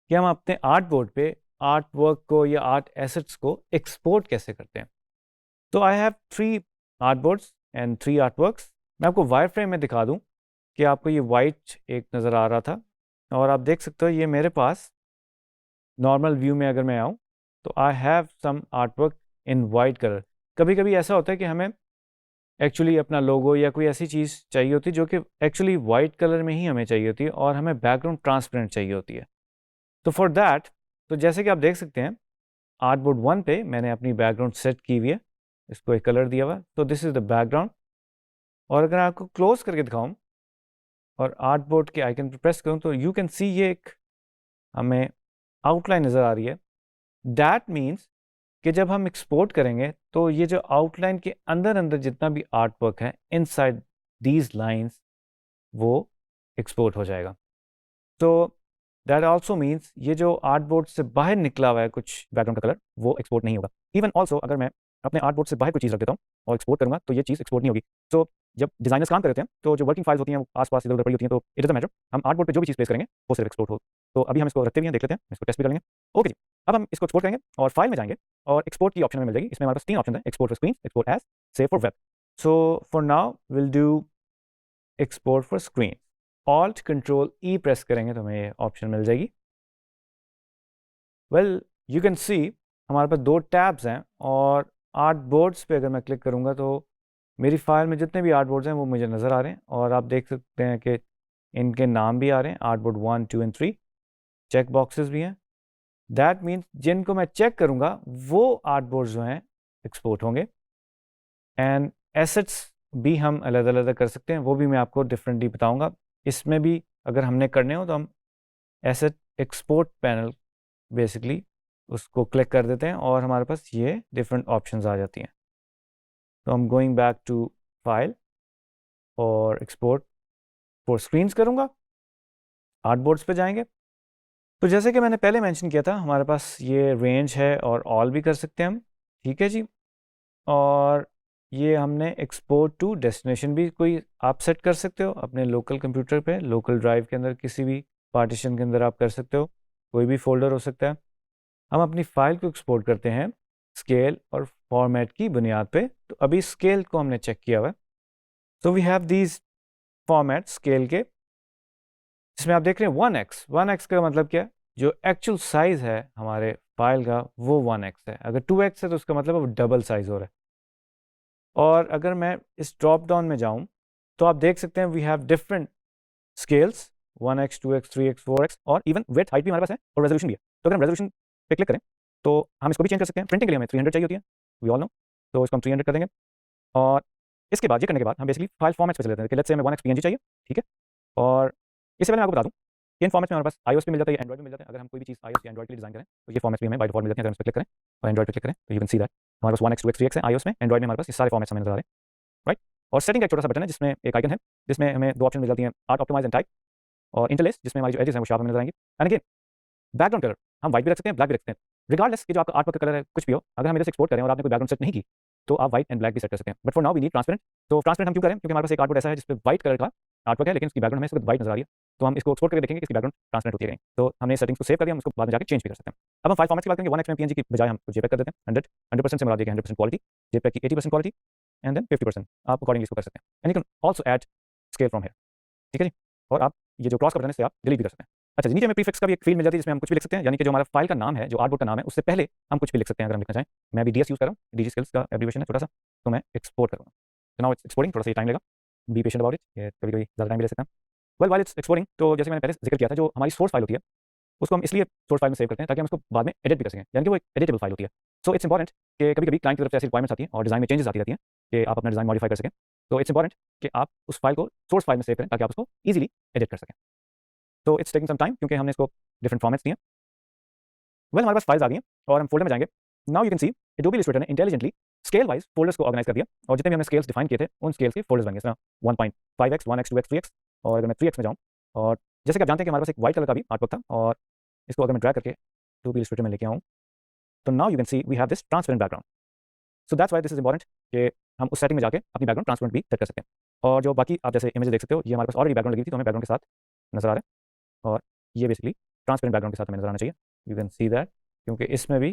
कि हम अपने आर्ट बोर्ड पे आर्ट वर्क को या आर्ट एसेट्स को एक्सपोर्ट कैसे करते हैं। तो I have 3 art boards and 3 art works. मैं आपको वायर फ्रेम में दिखा दूं कि आपको ये वाइट एक नज़र आ रहा था, और आप देख सकते हो ये मेरे पास नॉर्मल व्यू में अगर मैं आऊँ तो I have some art work in white colour. कभी कभी ऐसा होता है कि हमें एक्चुअली अपना लोगो या कोई ऐसी चीज़ चाहिए होती है जो कि एक्चुअली वाइट कलर में ही हमें चाहिए होती है, और हमें बैकग्राउंड ट्रांसपेरेंट चाहिए होती है। तो फॉर दैट, तो जैसे कि आप देख सकते हैं आर्ट बोर्ड 1 पे मैंने अपनी बैकग्राउंड सेट की हुई है, इसको एक कलर दिया हुआ है, तो दिस इज़ द बैकग्राउंड। और अगर आपको क्लोज करके दिखाऊं और आर्ट बोर्ड के आइकन पर प्रेस करूं तो यू कैन सी ये एक हमें आउटलाइन नज़र आ रही है। दैट मीन्स कि जब हम एक्सपोर्ट करेंगे तो ये जो आउटलाइन के अंदर अंदर जितना भी आर्ट वर्क है इनसाइड दीज लाइंस वो एक्सपोर्ट हो जाएगा। तो दैट आल्सो मीन्स ये जो आर्ट बोर्ड से बाहर निकला हुआ है कुछ बैकग्राउंड का कलर वो एक्सपोर्ट नहीं होगा। इवन ऑल्सो अगर मैं अपने आर्ट बोर्ड से बाहर कोई चीज़ रख देता हूँ और एक्सपोर्ट करूँगा तो ये चीज़ एक्सपोर्ट नहीं होगी। तो जब डिजाइनर्स काम कर रहे हैं तो जो वर्किंग फाइल्स होती हैं वो आसपास इधर उधर पड़ी होती हैं, तो इट डजंट मैटर, हम आर्ट बोर्ड पे जो भी चीज़ प्लेस करेंगे वो सिर्फ एक्सपोर्ट हो। तो अभी हम इसको रखते भी हैं, देख लेते हैं, इसको टेस्ट भी कर लेंगे। ओके जी, अब हम इसको एक्सपोर्ट करेंगे और फाइल में जाएंगे और एक्सपोर्ट की ऑप्शन में मिल जाएगी। इसमें हमारे पास 3 ऑप्शन है, export for screen, export as, save for web. So for now will do export for screen. Alt control E press करेंगे तो हमें ये ऑप्शन मिल जाएगी। वेल यू कैन सी हमारे पास 2 टैब्स हैं, और आर्ट बोर्ड्स पे अगर मैं क्लिक करूँगा तो मेरी फाइल में जितने भी आर्ट बोर्ड्स हैं वो मुझे नज़र आ रहे हैं, और आप देख सकते हैं कि इनके नाम भी आ रहे हैं, art board 1, 2 and 3। Check boxes भी हैं। दैट मीन्स जिनको मैं चेक करूँगा वो आर्ट बोर्ड्स जो हैं एक्सपोर्ट होंगे। एंड एसेट्स भी हम अलग अलग कर सकते हैं, वो भी मैं आपको डिफरेंटली बताऊँगा। इसमें भी अगर हमने करने हो तो हम एसेट एक्सपोर्ट पैनल बेसिकली उसको क्लिक कर देते हैं और हमारे पास ये डिफरेंट ऑप्शंस आ जाती हैं। तो हम गोइंग बैक टू फाइल और एक्सपोर्ट फॉर स्क्रीन्स करूँगा, आर्ट बोर्ड्स पे जाएंगे। तो जैसे कि मैंने पहले मेंशन किया था हमारे पास ये रेंज है और ऑल भी कर सकते हैं हम, ठीक है जी। और ये हमने एक्सपोर्ट टू डेस्टिनेशन भी कोई आप सेट कर सकते हो अपने लोकल कंप्यूटर पे, लोकल ड्राइव के अंदर किसी भी पार्टीशन के अंदर आप कर सकते हो, कोई भी फोल्डर हो सकता है। हम अपनी फाइल को एक्सपोर्ट करते हैं स्केल और फॉर्मेट की बुनियाद पे। तो अभी स्केल को हमने चेक किया हुआ है, तो we have these format scale के, जिसमें आप देख रहे हैं 1x। 1x का मतलब क्या है, जो एक्चुअल साइज है हमारे फाइल का वो 1x है। अगर 2x है तो उसका मतलब वो डबल साइज हो रहा है। और अगर मैं इस ड्रॉप डाउन में जाऊं तो आप देख सकते हैं we have different scales, 1x, 2x, 3x, 4x, और इवन वेट हाइट भी हमारे पास है और रेजोल्यूशन भी है। तो अगर हम रेजोल्यूशन पे क्लिक करें तो हम इसको भी चेंज कर सकते हैं। प्रिंटिंग के लिए हमें 300 चाहिए होती है, वी ऑल नो, तो इसको हम 300 कर देंगे। और इसके बाद ये करने के बाद हम बेसिकली फाइल फॉर्मेट्स पे चले जाते हैं कि लेट्स से हमें 1x PNG चाहिए, ठीक है। और इससे पहले मैं आपको बता दूं कि इन फॉर्मेट्स में हमारे पास iOS पे मिल जाता है, एंड्रॉइड में मिल जाता है। अगर हम कोई भी चीज़ iOS या एंड्रॉइड के लिए डिजाइन करें तो ये फॉर्मेट्स भी हमें बाय डिफॉल्ट मिल जाते हैं। अगर हम इस पर क्लिक करें और एंड्रॉइड पे क्लिक करें तो यू कैन सी दैट हमारे पास 1x, 2x, 3x है iOS में, एंड्रॉइड में हमारे पास ये सारे फॉर्मेट्स हमें नजर आ रहे हैं, राइट। और सेटिंग का एक छोटा सा बटन है जिसमें एक आइकन है, जिसमें हमें 2 ऑप्शन मिल जाती हैं, आर्ट ऑप्टिमाइज एंड टाइप, और इंटरलेस जिसमें हमारी जो एजेस हैं वो शार्प हमें नजर आएंगे। एंड अगेन बैकग्राउंड कलर हम व्हाइट भी रख सकते हैं, ब्लैक भी रख सकते हैं, रिगार्डलेस कि जो आपका आर्ट वर्क का कलर है कुछ भी हो। अगर हम इधर से एक्सपोर्ट करें और आपने कोई बैकग्राउंड सेट नहीं की तो आप व्हाइट एंड ब्लैक भी सेट कर सकते हैं। But for now we need transparent. तो ट्रांसपेरेंट हम क्यों करें, क्योंकि हमारे पास एक आर्ट बोर्ड ऐसा है जिसपे व्हाइट कलर का आर्ट वर्क है लेकिन उसकी बैकग्राउंड हमें सिर्फ व्हाइट नजर आ रही है। तो हम इसको एक्सपोर्ट करके देखेंगे कि इसकी बैकग्राउंड ट्रांसपेरेंट होती है कहीं। तो हमने सेटिंग्स को सेव कर दिया, हम उसको बाद में जाकर चेंज भी कर सकते हैं। अब हम फाइल फॉर्मेट की बात करेंगे, 1x PNG की बजाय हम JPEG कर देते हैं। 100% से मिला देंगे 100% क्वालिटी, JPEG की 80% क्वालिटी एंड देन 50% आप अकॉर्डिंगली इसको कर सकते हैं। And you can also add scale from here, ठीक है जी। और आप ये जो क्रॉस का बटन है इससे आप डिलीट भी कर सकते हैं। अच्छा जी, नीचे हमें प्रीफिक्स का भी एक फील्ड मिल जाती है जिसमें हम कुछ भी लिख सकते हैं, यानी कि जो हमारा फाइल का नाम है, जो आर्ट बोर्ड का नाम है, उससे पहले हम कुछ भी लिख सकते हैं अगर हम लिखना चाहें। मैं भी DS यूज़ कर रहा हूँ, DG स्किल्स का एब्रिविएशन है छोटा सा, तो मैं एक्सपोर्ट करूँगा। तो नाउ इट्स एक्सपोर्टिंग, थोड़ा सा टाइम लेगा, बी पेशेंट अबाउट इट, ये कभी-कभी ज़्यादा टाइम भी ले सकता है। वेल व्हाइल इट्स एक्सपोर्टिंग, तो जैसे मैंने पहले जिक्र किया था, जो हमारी सोर्स फाइल होती है उसको हम इसलिए सोर्स फाइल में सेव करते हैं ताकि हम उसको बाद में एडिट भी कर सकें, यानी कि वो एक एडिटेबल फाइल होती है। सो इट्स इंपॉर्टेंट कि कभी-कभी क्लाइंट की तरफ से ऐसी रिक्वायरमेंट्स आती हैं और डिज़ाइन में चेंजेस आती रहती हैं कि आप अपना डिज़ाइन मॉडिफाई कर सकें। तो इट्स इंपॉर्टेंट कि आप उस फाइल को सोर्स फाइल में सेव करें ताकि आप उसको ईजिली एडिट कर सकें। तो इट्स टेकिंग सम टाइम क्योंकि हमने इसको डिफरेंट फॉर्मेट्स दिए हैं। वेल हमारे पास फाइल्स आ गई हैं और हम फोल्डर में जाएंगे। Now you can C Adobe Illustrator ने इंटेलिजेंटली स्केल वाइज फोल्डर्स को ऑर्गेनाइज कर दिया, और जितने भी हमने स्केल्स डिफाइन किए थे उन स्केल्स के फोल्डर्स बन गए। 1.5x, 1x, 2x, 3x, और अगर मैं 3x में जाऊँ, और जैसे कि आप जानते हैं कि हमारे पास एक वाइट कलर का भी आर्टवर्क था, और इसको अगर मैं ड्रैग करके एडोबी इलस्ट्रेटर में लेके आऊँ तो now you can see we have this transparent background. So that's why this is important कि हम उस सेटिंग में जाके अपनी बैकग्राउंड ट्रांसपेरेंट भी सेट कर सकते हैं। और जो बाकी आप जैसे इमेज देख सकते हो, ये हमारे पास ऑलरेडी बैकग्राउंड लगी थी तो हमें बैकग्राउंड के साथ नजर आ रहा है, और ये बेसिकली ट्रांसपेरेंट बैकग्राउंड के साथ हमें नजर आना चाहिए। यू कैन सी दैट, क्योंकि इसमें भी